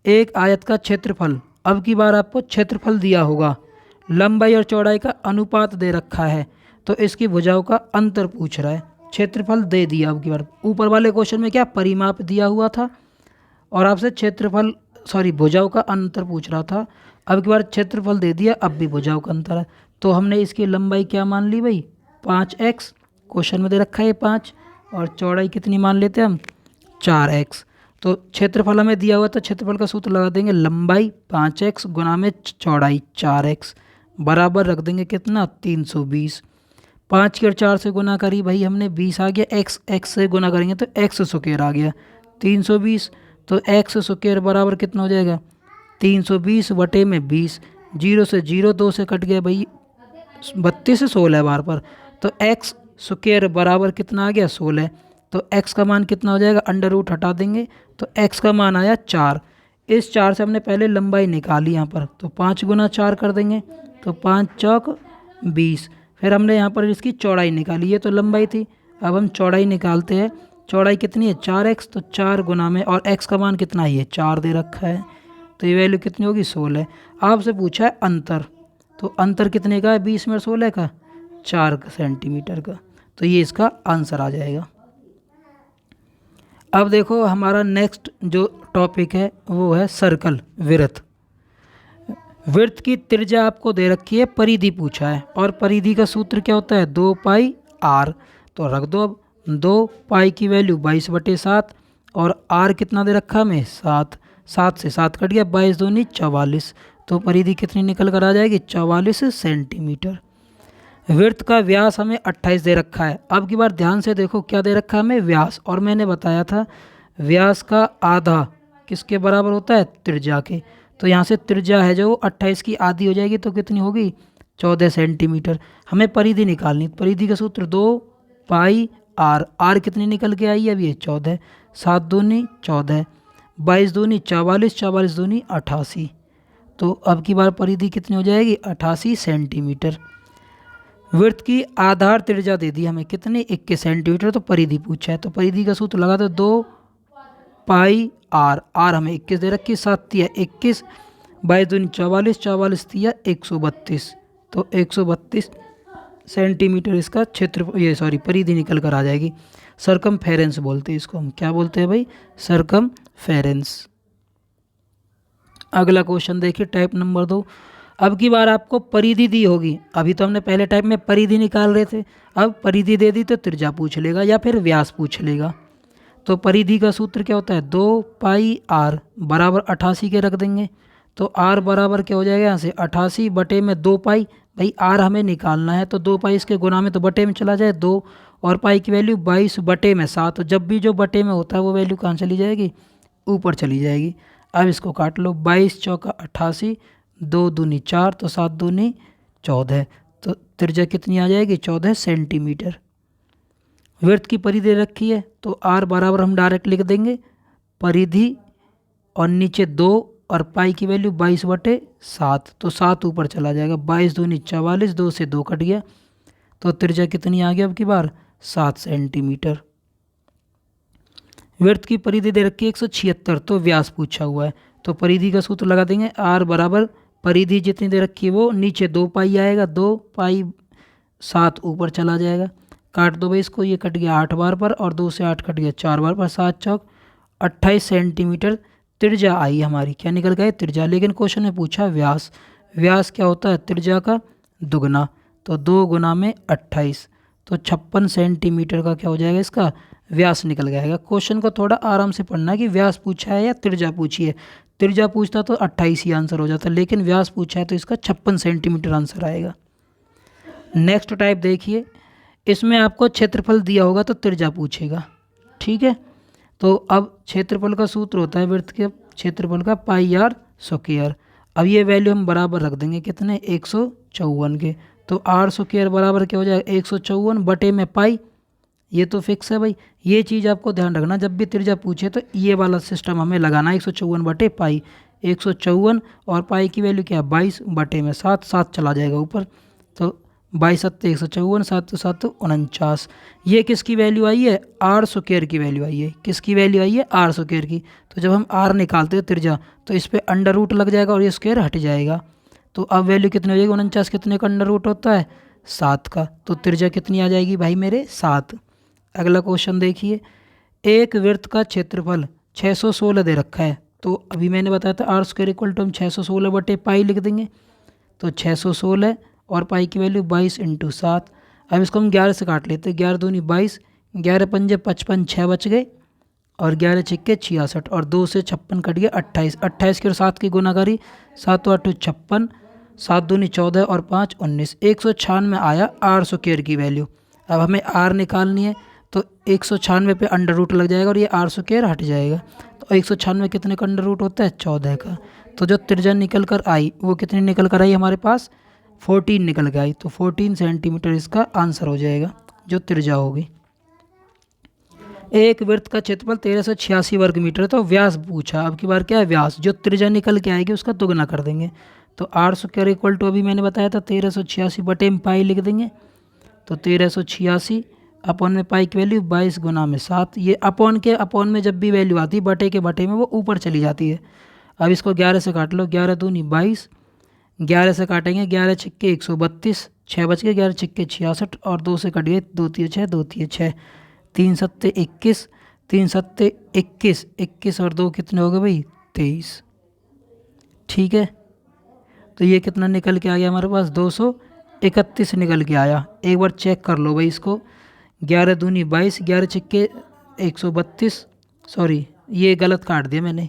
एक आयत का क्षेत्रफल, अब की बार आपको क्षेत्रफल दिया होगा, लंबाई और चौड़ाई का अनुपात दे रखा है तो इसकी भुजाओं का अंतर पूछ रहा है। क्षेत्रफल दे दिया अब की बार। ऊपर वाले क्वेश्चन में क्या परिमाप दिया हुआ था और आपसे क्षेत्रफल भुजाओं का अंतर पूछ रहा था। अब की बार क्षेत्रफल दे दिया, अब भी भुजाओं का अंतर है। तो हमने इसकी लंबाई क्या मान ली भाई 5x, क्वेश्चन में दे रखा है 5, और चौड़ाई कितनी मान लेते हैं हम 4x। तो क्षेत्रफल हमें दिया हुआ था, क्षेत्रफल का सूत्र लगा देंगे लंबाई 5x गुना में चौड़ाई 4x बराबर रख देंगे कितना 320। 5 की और 4 से गुना करी भाई हमने 20 आ गया, x से गुना करेंगे तो x स्क्वायर आ गया 320। तो x स्क्वायर बराबर कितना हो जाएगा 320 बटे में 20, 0 से 0 2 से कट गया भाई 32 16 बार पर। तो x स्क्वायर बराबर कितना आ गया 16। तो x का मान कितना हो जाएगा अंडर रूट हटा देंगे तो x का मान आया 4। इस 4 से हमने पहले लंबाई निकाली यहाँ पर, तो 5 गुना 4 कर देंगे तो 5 चौक 20। फिर हमने यहाँ पर इसकी चौड़ाई निकाली, ये तो लंबाई थी, अब हम चौड़ाई निकालते हैं। चौड़ाई कितनी है 4x, तो 4 गुना में, और x का मान कितना है ये 4 दे रखा है, तो ये वैल्यू कितनी होगी 16। आपसे पूछा है अंतर, तो अंतर कितने का है 20 में 16 का 4 सेंटीमीटर का। तो ये इसका आंसर आ जाएगा। अब देखो हमारा नेक्स्ट जो टॉपिक है वो है सर्कल, वृत्त। वृत्त की त्रिज्या आपको दे रखी है, परिधि पूछा है, और परिधि का सूत्र क्या होता है 2 पाई r। तो रख दो, अब 2 पाई की वैल्यू 22/7 और r कितना दे रखा हमें 7, 7 से 7 कट गया 22 दूनी 44। तो परिधि कितनी निकल कर आ जाएगी 44 सेंटीमीटर। वृत्त का व्यास हमें 28 दे रखा है। अब की बार ध्यान से देखो क्या दे रखा है हमें व्यास, और मैंने बताया था व्यास का आधा किसके बराबर होता है त्रिज्या के। तो यहाँ से त्रिज्या है जो 28 की आधी हो जाएगी तो कितनी होगी 14 सेंटीमीटर। हमें परिधि निकालनी, परिधि का सूत्र 2 पाई r, r कितनी निकल के आई है अब ये 14, 7 दूनी 14, 22 दूनी 44, 44 दूनी 88। तो अब की बार परिधि कितनी हो जाएगी 88 सेंटीमीटर। वृत्त की आधार त्रिज्या दे दी हमें कितनी 21 सेंटीमीटर, तो परिधि पूछा है, तो परिधि का सूत्र लगा दो 2 पाई r, r हमें 21 दे रखी, 7 तिया 21, 22 दूनी 44, 44 तिया 132। तो 132 सेंटीमीटर इसका क्षेत्र परिधि निकल कर आ जाएगी। सर्कमफेरेंस बोलते हैं इसको हम, क्या बोलते हैं भाई सर्कमफेरेंस। अगला क्वेश्चन देखिए टाइप नंबर 2। अब की बार आपको परिधि दी होगी, अभी तो हमने पहले टाइप में परिधि निकाल रहे थे, अब परिधि दे दी तो त्रिज्या पूछ लेगा या फिर व्यास पूछ लेगा। तो परिधि का सूत्र क्या होता है, 2 पाई r बराबर 88 के रख देंगे। तो r बराबर क्या हो जाएगा यहाँ से 88 बटे में 2 पाई, भाई r हमें निकालना है तो 2 पाई इसके गुना में तो बटे में चला जाए 2, और पाई की वैल्यू 22 बटे में 7। तो जब भी जो बटे में होता है वो वैल्यू कहाँ चली जाएगी, ऊपर चली जाएगी। अब इसको काट लो, 22 चौका 88, 2 दूनी 4 तो 7 दूनी 14, तो त्रिज्या कितनी आ जाएगी 14 सेंटीमीटर। वृत्त की परिधि रखी है तो r बराबर हम डायरेक्ट लिख देंगे परिधि और नीचे 2 और पाई की वैल्यू 22 बटे 7, तो 7 ऊपर चला जाएगा, 22 दूनी 44, 2 से 2 कट गया, तो त्रिज्या कितनी आ गई अब की बार 7 सेंटीमीटर। वृत्त की परिधि दे रखी है 176, तो व्यास पूछा हुआ है, तो परिधि का सूत्र लगा देंगे r बराबर परिधि जितनी दे रखी है वो नीचे 2 पाई आएगा, 2 पाई 7 ऊपर चला जाएगा, काट दो भाई इसको, ये कट गया 8 बार पर और 2 से 8 कट गया 4 बार पर, 7 चौक 28 सेंटीमीटर त्रिज्या आई हमारी, क्या निकल गए त्रिज्या। लेकिन क्वेश्चन में पूछा व्यास, व्यास क्या होता है त्रिज्या का दुगना, तो 2 गुना में 28, तो 56 सेंटीमीटर का क्या हो जाएगा इसका व्यास निकल जाएगा। क्वेश्चन को थोड़ा आराम से पढ़ना कि व्यास पूछा है या त्रिज्या पूछी है। त्रिज्या पूछता तो 28 ही आंसर हो जाता, लेकिन व्यास पूछा है तो इसका 56 सेंटीमीटर आंसर आएगा। नेक्स्ट टाइप देखिए, इसमें आपको क्षेत्रफल दिया होगा तो त्रिज्या पूछेगा, ठीक है। तो अब क्षेत्रफल का सूत्र होता है वृत्त के क्षेत्रफल का पाई r स्क्वायर। अब ये वैल्यू हम बराबर रख देंगे कितने 154 के, तो r स्क्वायर बराबर क्या हो जाएगा 154 बटे में पाई, ये तो फिक्स है भाई। ये चीज़ आपको ध्यान रखना, जब भी त्रिज्या पूछे तो ये वाला सिस्टम हमें लगाना, 154 बटे पाई, 154 और पाई की वैल्यू क्या है 22 बटे में 7, 7 चला जाएगा ऊपर, तो 22 सत्ते 154, 7 7 49। ये किसकी वैल्यू आई है r स्क्वायर की वैल्यू आई है, किसकी वैल्यू आई है r स्क्वायर की। तो जब हम r निकालते हैं त्रिज्या तो इस पर अंडर रूट लग जाएगा और ये स्क्वायर हट जाएगा, तो अब वैल्यू कितनी हो जाएगी 49, कितने का अंडर रूट होता है 7 का, तो त्रिज्या कितनी आ जाएगी भाई मेरे 7। अगला क्वेश्चन देखिए, एक वृत्त का क्षेत्रफल 616 दे रखा है, तो अभी मैंने बताया था r स्क्वायर इक्वल टू हम 616 बटे पाई लिख देंगे, तो 616 और पाई की वैल्यू 22 इंटू 7। अब इसको हम 11 से काट लेते हैं, 11 दूनी 22, 11 पंजे 55, 6 बच गए और 11 छिक्के 66 और 2 से 56 कट गया 28, 28 की और 7 की गुना करी, 7 8 56, 7 दूनी 14 और 5 19, 196 आया r स्क्वायर की वैल्यू। अब हमें r निकालनी है तो 196 पे अंडर रूट लग जाएगा और ये r स्क्वायर हट जाएगा, तो 196 कितने का अंडर रूट होता है 14 का। तो जो त्रिज्या निकल कर आई वो कितनी निकल कर आई हमारे पास 14 निकल के आई, तो 14 सेंटीमीटर इसका आंसर हो जाएगा जो त्रिज्या होगी। एक वृत्त का क्षेत्रफल 1386 वर्ग मीटर, तो व्यास पूछा, अब की बार क्या है व्यास, जो त्रिज्या निकल के आएगी उसका दुगना कर देंगे, तो r स्क्वायर इक्वल टू अभी मैंने बताया था 1386 बटे में पाई लिख देंगे, तो 1386 अपॉन में पाई की वैल्यू 22 गुना में 7, ये अपॉन के अपॉन में जब भी वैल्यू आती है बटे के बटे में वो ऊपर चली जाती है। अब इसको 11 से काट लो, 11 दूनी 22, 11 से काटेंगे 11 छिक्के 132, 6 बच गए, 11 छिक्के 66 और 2 से कट गए 2 तिये 6, 2 तिये 6, 3 सत्ते 21, 3 सत्ते 21, 21 और 2 कितने हो गए भाई 23, ठीक है। तो ये कितना निकल के आ गया हमारे पास 231 निकल के आया। एक बार चेक कर लो भाई इसको, 11 दूनी 22, 11 छिक्के 132, सॉरी ये गलत काट दिया मैंने,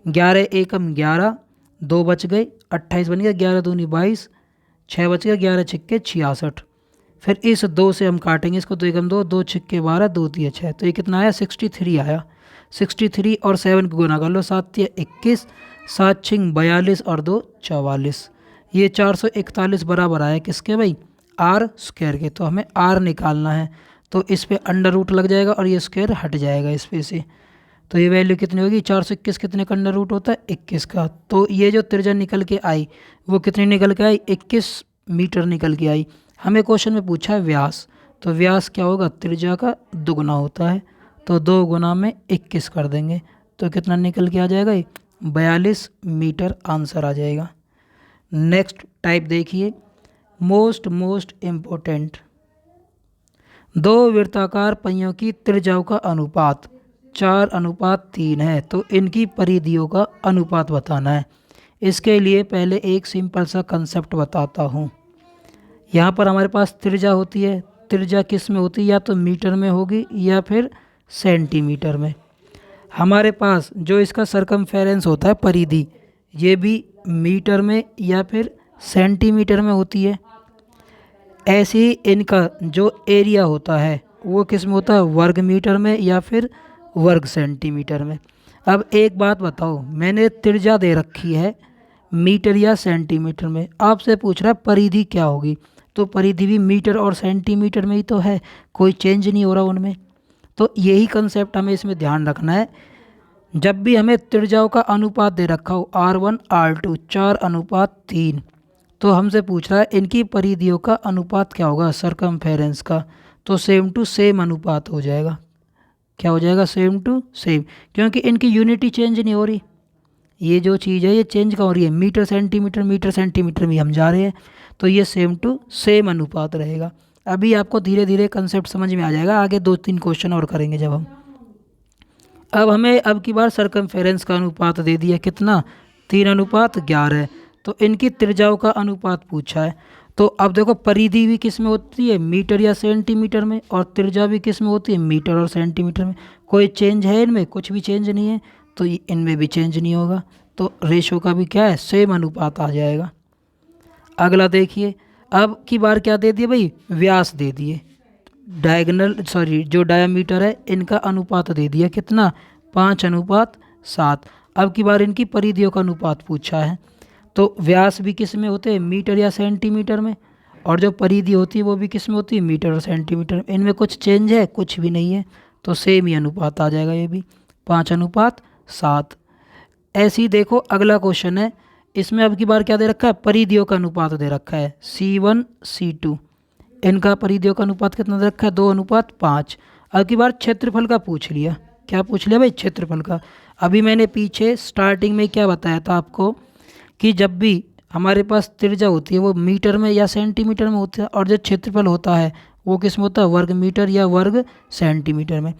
11 एकम 11, 2 बच गए 28 बन गया, 11 दूनी 22, 6 बच गया, 11 छिक्के 66, फिर इस 2 से हम काटेंगे इसको, 2 एकम 2, 2 छिक्के 12, 2 तिये 6, तो ये कितना आया 63 आया। 63 और 7 को गुना कर लो, 7 तिये 21, 7 छिंग 42 और 2 44, ये 441 बराबर आया किसके भाई r स्क्वायर के। तो हमें r निकालना है, तो इस पे अंडर रूट लग जाएगा और ये स्क्वायर हट जाएगा इस पे से, तो ये वैल्यू कितनी होगी 421 कितने का अंडर रूट होता है 21 का। तो ये जो त्रिज्या निकल के आई वो कितनी निकल के आई 21 मीटर निकल के आई। हमें क्वेश्चन में पूछा है व्यास, तो व्यास क्या होगा त्रिज्या का दुगुना होता है, तो 2 गुना में 21 कर देंगे, तो कितना निकल के आ जाएगा 42 मीटर आंसर आ जाएगा। नेक्स्ट टाइप देखिए, मोस्ट इम्पोर्टेंट, 2 वृत्ताकार पहियों की त्रिज्याओं का अनुपात 4:3 है, तो इनकी परिधियों का अनुपात बताना है। इसके लिए पहले एक सिंपल सा कंसेप्ट बताता हूँ। यहाँ पर हमारे पास त्रिज्या होती है। त्रिज्या किस में होती है? या तो मीटर में होगी या फिर सेंटीमीटर में। हमारे पास जो इसका सरकमफेरेंस होता है, परिधि, ये भी मीटर में या फिर सेंटीमीटर में होती है। ऐसे ही इनका जो एरिया होता है वो किस में होता है? वर्ग मीटर में या फिर वर्ग सेंटीमीटर में। अब एक बात बताओ, मैंने त्रिज्या दे रखी है मीटर या सेंटीमीटर में, आपसे पूछ रहा है परिधि क्या होगी, तो परिधि भी मीटर और सेंटीमीटर में ही तो है, कोई चेंज नहीं हो रहा उनमें। तो यही कंसेप्ट हमें इसमें ध्यान रखना है। जब भी हमें त्रिज्याओं का अनुपात दे रखा हो R1 R2 4:3, तो हमसे पूछ रहा है इनकी परिधियों का अनुपात क्या होगा सरकमफेरेंस का, तो सेम टू सेम अनुपात हो जाएगा। क्या हो जाएगा? सेम टू सेम, क्योंकि इनकी यूनिटी चेंज नहीं हो रही। ये जो चीज़ है ये चेंज कहाँ हो रही है? मीटर सेंटीमीटर में हम जा रहे हैं, तो ये सेम टू सेम अनुपात रहेगा। अभी आपको धीरे धीरे कंसेप्ट समझ में आ जाएगा, आगे 2-3 क्वेश्चन और करेंगे जब हम। अब हमें अब की बार सरकमफेरेंस का अनुपात दे दिया कितना? 3:11। तो इनकी त्रिज्याओं का अनुपात पूछा है। तो अब देखो परिधि भी किस में होती है? मीटर या सेंटीमीटर में, और त्रिज्या भी किस में होती है? मीटर और सेंटीमीटर में। कोई चेंज है इनमें? कुछ भी चेंज नहीं है, तो इनमें भी चेंज नहीं होगा, तो रेशो का भी क्या है? सेम अनुपात आ जाएगा। अगला देखिए, अब की बार क्या दे दिए भाई? व्यास दे दिए, जो डायामीटर है इनका अनुपात दे दिया कितना? 5:7। अब की बार इनकी परिधियों का अनुपात पूछा है, तो व्यास भी किस में होते हैं? मीटर या सेंटीमीटर में, और जो परिधि होती है वो भी किस में होती है? मीटर और सेंटीमीटर में। इनमें कुछ चेंज है? कुछ भी नहीं है, तो सेम ही अनुपात आ जाएगा, ये भी 5:7। ऐसे ही देखो अगला क्वेश्चन है, इसमें अब की बार क्या दे रखा है? परिधियों का अनुपात दे रखा है C1 C2। इनका परिधियों का अनुपात कितना दे रखा है? 2:5। अब की बार क्षेत्रफल का पूछ लिया। क्या पूछ लिया भाई? क्षेत्रफल का। अभी मैंने पीछे स्टार्टिंग में क्या बताया था आपको कि जब भी हमारे पास त्रिज्या होती है वो मीटर में या सेंटीमीटर में होती है, और जो क्षेत्रफल होता है वो किस में होता है? वर्ग मीटर या वर्ग सेंटीमीटर में।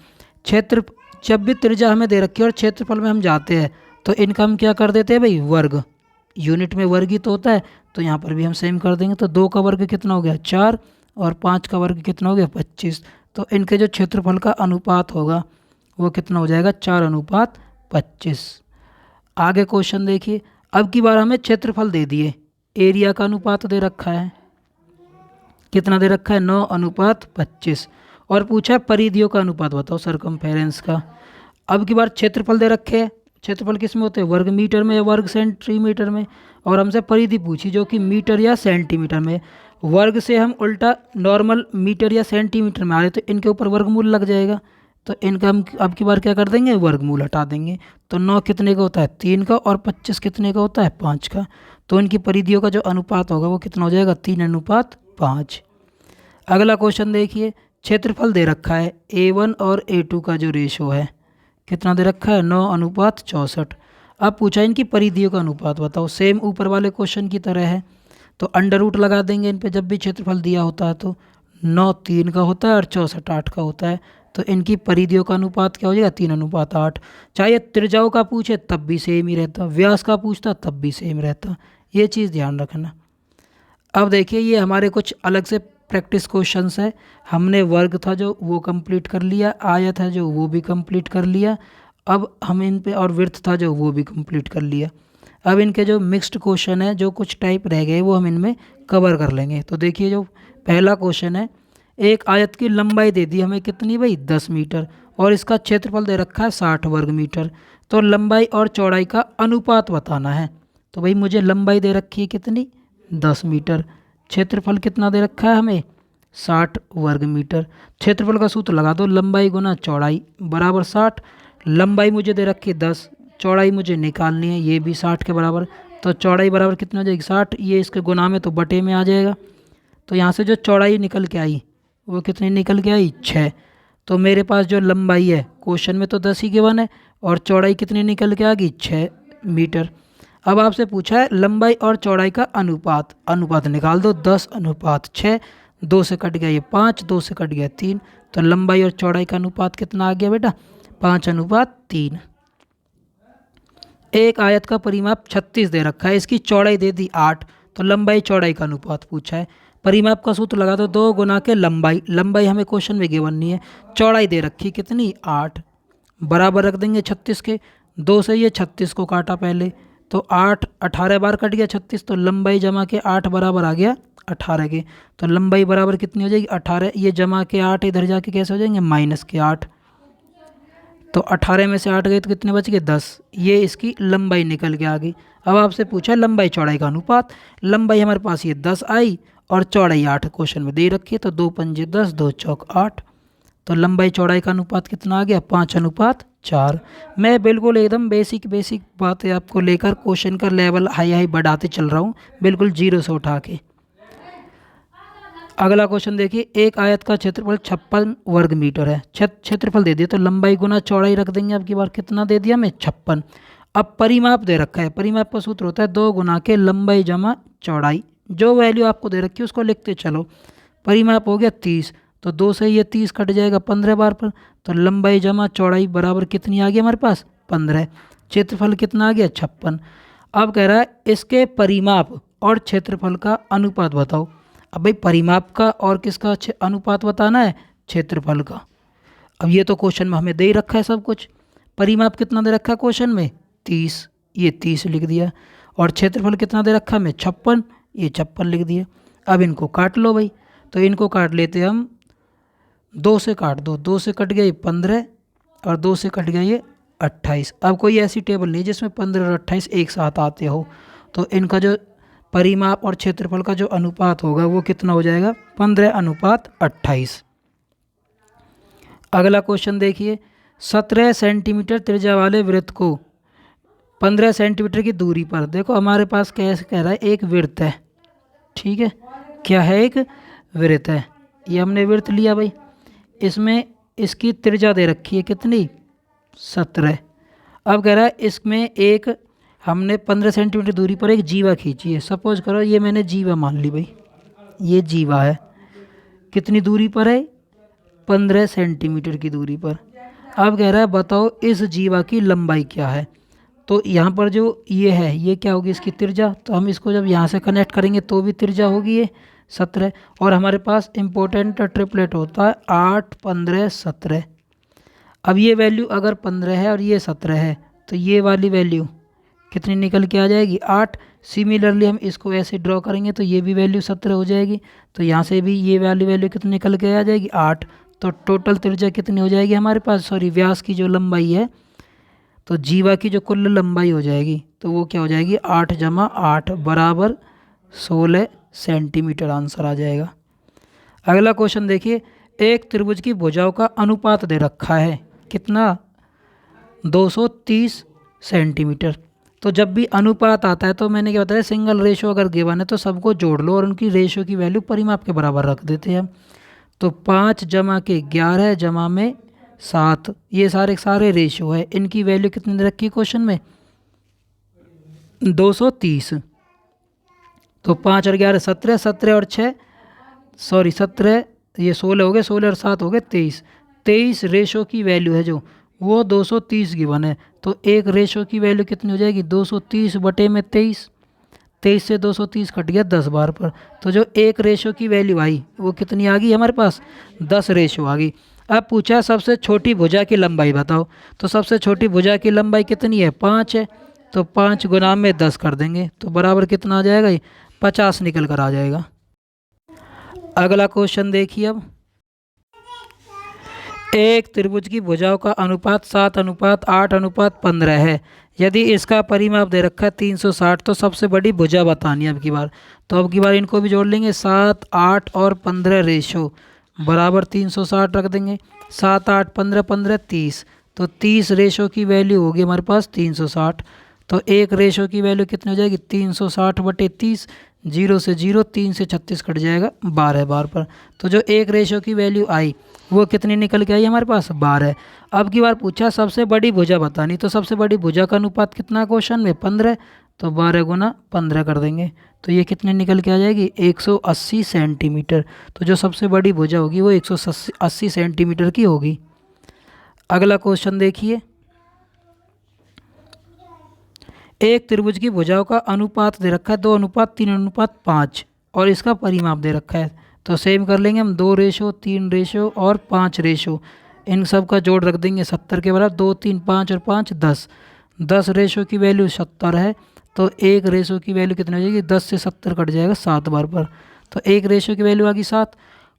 जब भी त्रिज्या हमें दे रखी है और क्षेत्रफल में हम जाते हैं, तो इनका हम क्या कर देते हैं भाई? वर्ग। यूनिट में वर्ग ही तो होता है, तो यहाँ पर भी हम सेम कर देंगे। तो 2 का वर्ग कितना हो गया? 4, और 5 का वर्ग कितना हो गया? 25। तो इनके जो क्षेत्रफल का अनुपात होगा वो कितना हो जाएगा? 4:25। आगे क्वेश्चन देखिए, अब की बार हमें क्षेत्रफल दे दिए, एरिया का अनुपात दे रखा है, कितना दे रखा है? 9:25। और पूछा है परिधियों का अनुपात बताओ सरकमफेरेंस का। अब की बार क्षेत्रफल दे रखे हैं, क्षेत्रफल किस में होते हैं? वर्ग मीटर में या वर्ग सेंटीमीटर में, और हमसे परिधि पूछी जो कि मीटर या सेंटीमीटर में। वर्ग से हम उल्टा नॉर्मल मीटर या सेंटीमीटर में आ रहे, तो इनके ऊपर वर्गमूल लग जाएगा, तो इनका हम अब की बार क्या कर देंगे? वर्गमूल हटा देंगे। तो 9 कितने का होता है? 3 का, और 25 कितने का होता है? 5 का। तो इनकी परिधियों का जो अनुपात होगा वो कितना हो जाएगा? 3:5। अगला क्वेश्चन देखिए, क्षेत्रफल दे रखा है A1 और A2 का जो रेशो है कितना दे रखा है? 9:64। अब पूछा इनकी परिधियों का अनुपात बताओ। सेम ऊपर वाले क्वेश्चन की तरह है, तो अंडर रूट लगा देंगे इन पे जब भी क्षेत्रफल दिया होता है। तो 9 3 का होता है और 64 8 का होता है, तो इनकी परिधियों का अनुपात क्या हो जाएगा? 3:8। चाहे त्रिज्याओं का पूछे तब भी सेम ही रहता, व्यास का पूछता तब भी सेम रहता, ये चीज़ ध्यान रखना। अब देखिए ये हमारे कुछ अलग से प्रैक्टिस क्वेश्चंस है। हमने वर्ग था जो वो कंप्लीट कर लिया, आयत है जो वो भी कंप्लीट कर लिया, अब हम इन पे, और वृत्त था जो वो भी कंप्लीट कर लिया। अब इनके जो मिक्स्ड क्वेश्चन है, जो कुछ टाइप रह गए वो हम इनमें कवर कर लेंगे। तो देखिए जो पहला क्वेश्चन है, एक आयत की लंबाई दे दी हमें कितनी भाई? 10 मीटर, और इसका क्षेत्रफल दे रखा है 60 वर्ग मीटर। तो लंबाई और चौड़ाई का अनुपात बताना है। तो भाई मुझे लंबाई दे रखी है कितनी? 10 मीटर। क्षेत्रफल कितना दे रखा है हमें? 60 वर्ग मीटर। क्षेत्रफल का सूत्र लगा दो, लंबाई गुना चौड़ाई बराबर 60। लंबाई मुझे दे रखी है 10, चौड़ाई मुझे निकालनी है, ये भी 60 के बराबर। तो चौड़ाई बराबर कितना हो जाएगी? 60। ये इसके गुना में तो बटे में आ जाएगा, तो यहाँ से जो चौड़ाई निकल के आई वो कितनी निकल के आई? 6। तो मेरे पास जो लंबाई है क्वेश्चन में तो 10 ही गिवन है, और चौड़ाई कितनी निकल के आ गई? 6 मीटर। अब आपसे पूछा है लंबाई और चौड़ाई का अनुपात, अनुपात निकाल दो। 10:6, 2 से कट गया ये 5, 2 से कट गया 3। तो लंबाई और चौड़ाई का अनुपात कितना आ गया बेटा? 5:3। एक आयत का परिमाप 36 दे रखा है, इसकी चौड़ाई दे दी 8, तो लंबाई चौड़ाई का अनुपात पूछा है। परिमाप का सूत्र लगा दो, 2 गुना के लंबाई, लंबाई हमें क्वेश्चन में गिवन नहीं है, चौड़ाई दे रखी कितनी 8, बराबर रख देंगे 36 के। 2 से ये 36 को काटा पहले, तो 8 18 बार कट गया 36, तो लंबाई जमा के 8 बराबर आ गया 18 के। तो लंबाई बराबर कितनी हो जाएगी 18, ये जमा के 8 इधर जाके कैसे हो जाएंगे माइनस के 8, तो 18 में से 8 गए तो कितने बच गए 10, ये इसकी लंबाई निकल के आ गई। अब आपसे पूछा लंबाई चौड़ाई का अनुपात, लंबाई हमारे पास ये 10 आई और चौड़ाई 8 क्वेश्चन में दे रखी है, तो 2 पंजे 10, 2 चौक 8, तो लंबाई चौड़ाई का अनुपात कितना आ गया 5:4। मैं बिल्कुल एकदम बेसिक बातें आपको लेकर क्वेश्चन का लेवल हाई बढ़ाते चल रहा हूँ, बिल्कुल जीरो से उठा के। अगला क्वेश्चन देखिए, एक आयत का क्षेत्रफल 56 वर्ग मीटर है, क्षेत्रफल दे दिया, तो लंबाई गुना चौड़ाई रख देंगे। अब की बार कितना दे दिया हमें 56। अब परिमाप दे रखा है, परिमाप का सूत्र होता है 2 गुना के लंबाई जमा चौड़ाई, जो वैल्यू आपको दे रखी है उसको लिखते चलो। परिमाप हो गया 30, तो 2 से ये 30 कट जाएगा 15 बार पर, तो लंबाई जमा चौड़ाई बराबर कितनी आ गई हमारे पास 15। क्षेत्रफल कितना आ गया 56। अब कह रहा है इसके परिमाप और क्षेत्रफल का अनुपात बताओ। अब भाई परिमाप का और किसका अनुपात बताना है, क्षेत्रफल का। अब ये तो क्वेश्चन में हमें दे ही रखा है सब कुछ। परिमाप कितना दे रखा है क्वेश्चन में 30, ये 30 लिख दिया, और क्षेत्रफल कितना दे रखा है हमें 56, ये 56 लिख दिया। अब इनको काट लो भाई, तो इनको काट लेते हम, 2 से काट दो, 2 से कट गया ये 15 और 2 से कट गया ये 28। अब कोई ऐसी टेबल नहीं जिसमें 15 और 28 एक साथ आते हो, तो इनका जो परिमाप और क्षेत्रफल का जो अनुपात होगा वो कितना हो जाएगा 15:28। अगला क्वेश्चन देखिए, 17 सेंटीमीटर त्रिज्या वाले वृत्त को 15 सेंटीमीटर की दूरी पर, देखो हमारे पास कैसे कह रहा है एक वृत्त है, ठीक है, क्या है एक वृत्त है, ये हमने वृत्त लिया भाई, इसमें इसकी त्रिज्या दे रखी है कितनी 17। अब कह रहा है इसमें एक हमने 15 सेंटीमीटर दूरी पर एक जीवा खींची है, सपोज करो ये मैंने जीवा मान ली भाई, ये जीवा है, कितनी दूरी पर है 15 सेंटीमीटर की दूरी पर। अब कह रहा है बताओ इस जीवा की लंबाई क्या है, तो यहाँ पर जो ये है ये क्या होगी इसकी त्रिज्या, तो हम इसको जब यहाँ से कनेक्ट करेंगे तो भी त्रिज्या होगी ये 17, और हमारे पास इम्पोर्टेंट ट्रिपलेट होता है 8, 15, 17। अब ये वैल्यू अगर 15 है और ये 17 है, तो ये वाली वैल्यू कितनी निकल के आ जाएगी 8। सिमिलरली हम इसको ऐसे ड्रॉ करेंगे तो ये भी वैल्यू 17 हो जाएगी, तो यहाँ से भी ये वाली वैल्यू कितनी निकल के आ जाएगी 8। तो टोटल त्रिज्या कितनी हो जाएगी हमारे पास, सॉरी व्यास की जो लंबाई है, तो जीवा की जो कुल लंबाई हो जाएगी तो वो क्या हो जाएगी 8 जमा 8 बराबर 16 सेंटीमीटर, आंसर आ जाएगा। अगला क्वेश्चन देखिए, एक त्रिभुज की भुजाओं का अनुपात दे रखा है कितना 230 सेंटीमीटर। तो जब भी अनुपात आता है तो मैंने क्या बताया सिंगल रेशो अगर गिवन है तो सबको जोड़ लो और उनकी रेशो की वैल्यू परिमाप के बराबर रख देते हैं हम। तो 5 जमा के 11 जमा में 7, ये सारे रेशो है, इनकी वैल्यू कितनी दे रखी है क्वेश्चन में 230। तो 5 और 11 17, 17 और 6 सॉरी 17, ये 16 हो गए, 16 और 7 हो गए 23। 23 रेशो की वैल्यू है जो वो 230 गिवन है, तो एक रेशो की वैल्यू कितनी हो जाएगी 230 बटे में 23। 23 से 230 कट गया 10 बार पर, तो जो एक रेशो की वैल्यू आई वो कितनी आ गई हमारे पास 10 रेशो आ गई। अब पूछा सबसे छोटी भुजा की लंबाई बताओ, तो सबसे छोटी भुजा की लंबाई कितनी है 5 है, तो 5 गुना में 10 कर देंगे तो बराबर कितना आ जाएगा ये 50 निकल कर आ जाएगा। अगला क्वेश्चन देखिए, अब एक त्रिभुज की भुजाओं का अनुपात 7:8:15 है, यदि इसका परिमाप दे रखा है 360, तो सबसे बड़ी भुजा बतानी है अब की बार। तो अब की बार इनको भी जोड़ लेंगे, 7, 8 और 15 रेशो बराबर 360 रख देंगे। 7, 8, 15, 15 30, तो 30 रेशो की वैल्यू होगी हमारे पास 360। तो एक रेशो की वैल्यू कितनी हो जाएगी 360 बटे 30, 0 से 0, 3 से 36 कट जाएगा 12 बार पर। तो जो एक रेशो की वैल्यू आई वो कितनी निकल के आई हमारे पास 12। अब की बार पूछा सबसे बड़ी भुजा बतानी, तो सबसे बड़ी भुजा का अनुपात कितना क्वेश्चन में 15, तो 12 गुना 15 कर देंगे तो ये कितने निकल के आ जाएगी 180 सेंटीमीटर। तो जो सबसे बड़ी भुजा होगी वो 180 सेंटीमीटर की होगी। अगला क्वेश्चन देखिए, एक त्रिभुज की भुजाओं का अनुपात दे रखा है 2:3:5 और इसका परिमाप दे रखा है। तो सेम कर लेंगे हम 2 रेशो 3 रेशो और 5 रेशो, इन सब का जोड़ रख देंगे 70 के बराबर। 2 3 5 और 5 10, 10 रेशो की वैल्यू 70 है तो एक रेशो की वैल्यू कितनी हो जाएगी, 10 से 70 कट जाएगा 7 बार पर, तो एक रेशो की वैल्यू आ गई 7।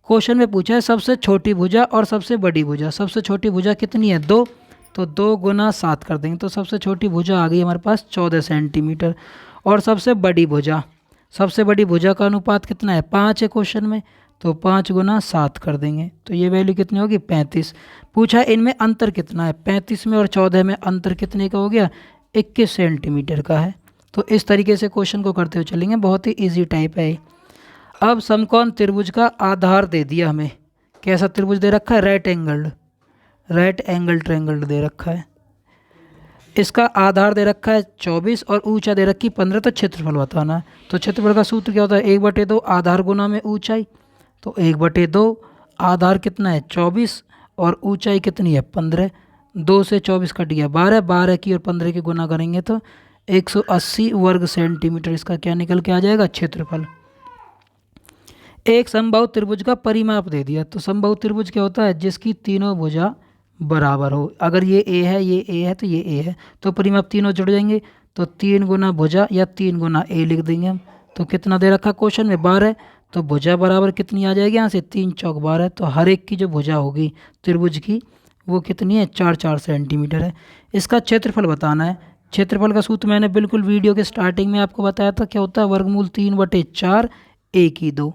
क्वेश्चन में पूछा है सबसे छोटी भुजा और सबसे बड़ी भुजा। सबसे छोटी भुजा कितनी है 2, तो 2 गुना 7 कर देंगे तो सबसे छोटी भुजा आ गई हमारे पास 14 सेंटीमीटर। और सबसे बड़ी भुजा, सबसे बड़ी भुजा का अनुपात कितना है 5 है क्वेश्चन में, तो 5 गुना 7 कर देंगे तो ये वैल्यू कितनी होगी 35। पूछा इनमें अंतर कितना है, 35 में और 14 में अंतर कितने का हो गया 21 सेंटीमीटर का है। तो इस तरीके से क्वेश्चन को करते हुए चलेंगे, बहुत ही ईजी टाइप है। अब समकोण त्रिभुज का आधार दे दिया हमें, कैसा त्रिभुज दे रखा है, राइट एंगल ट्रायंगल दे रखा है। इसका आधार दे रखा है 24 और ऊंचा दे रखी 15, तो क्षेत्रफल बताना है। तो क्षेत्रफल का सूत्र क्या होता है, 1/2 आधार गुना में ऊंचाई। तो 1/2 आधार कितना है 24 और ऊंचाई कितनी है 15, 2 से 24 कट गया 12, 12 की और 15 की गुना करेंगे तो 180 वर्ग सेंटीमीटर इसका क्या निकल के आ जाएगा क्षेत्रफल। एक समबाहु त्रिभुज का परिमाप दे दिया। तो समबाहु त्रिभुज क्या होता है, जिसकी तीनों भुजा बराबर हो। अगर ये ए है, ये ए है, तो ये ए है, तो परिमाप तीनों जुड़ जाएंगे। तो 3 गुना भुजा या 3 गुना ए लिख देंगे हम। तो कितना दे रखा क्वेश्चन में 12, तो भुजा बराबर कितनी आ जाएगी यहाँ से 3 चौक 12। तो हर एक की जो भुजा होगी त्रिभुज की वो कितनी है 4-4 सेंटीमीटर है। इसका क्षेत्रफल बताना है। क्षेत्रफल का सूत्र मैंने बिल्कुल वीडियो के स्टार्टिंग में आपको बताया था, क्या होता है वर्गमूल 3/4 1/2।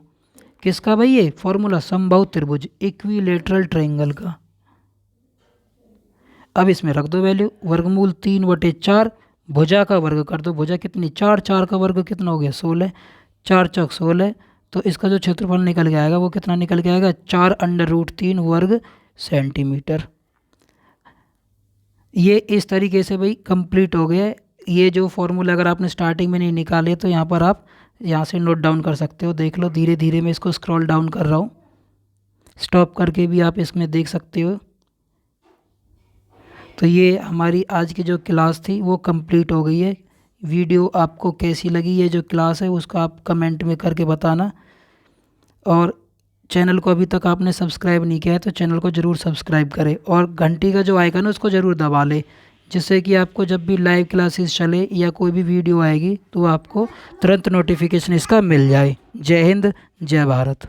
किसका भाई, ये फॉर्मूला समबाहु त्रिभुज इक्विलेटरल ट्रायंगल का। अब इसमें रख दो वैल्यू, वर्गमूल 3/4 भुजा का वर्ग कर दो। भुजा कितनी 4, 4 का वर्ग कितना हो गया 16, 4 चौक 16। तो इसका जो क्षेत्रफल निकल के आएगा वो कितना निकल के आएगा 4√3 वर्ग सेंटीमीटर। ये इस तरीके से भाई कंप्लीट हो गया। ये जो फॉर्मूला अगर आपने स्टार्टिंग में नहीं निकाले तो यहाँ पर आप यहाँ से नोट डाउन कर सकते हो। देख लो धीरे धीरे मैं इसको स्क्रॉल डाउन कर रहा हूँ, स्टॉप करके भी आप इसमें देख सकते हो। तो ये हमारी आज की जो क्लास थी वो कंप्लीट हो गई है। वीडियो आपको कैसी लगी, ये जो क्लास है उसको आप कमेंट में करके बताना। और चैनल को अभी तक आपने सब्सक्राइब नहीं किया है तो चैनल को ज़रूर सब्सक्राइब करें और घंटी का जो आइकन है उसको ज़रूर दबा लें, जिससे कि आपको जब भी लाइव क्लासेस चले या कोई भी वीडियो आएगी तो आपको तुरंत नोटिफिकेशन इसका मिल जाए। जय हिंद, जय भारत।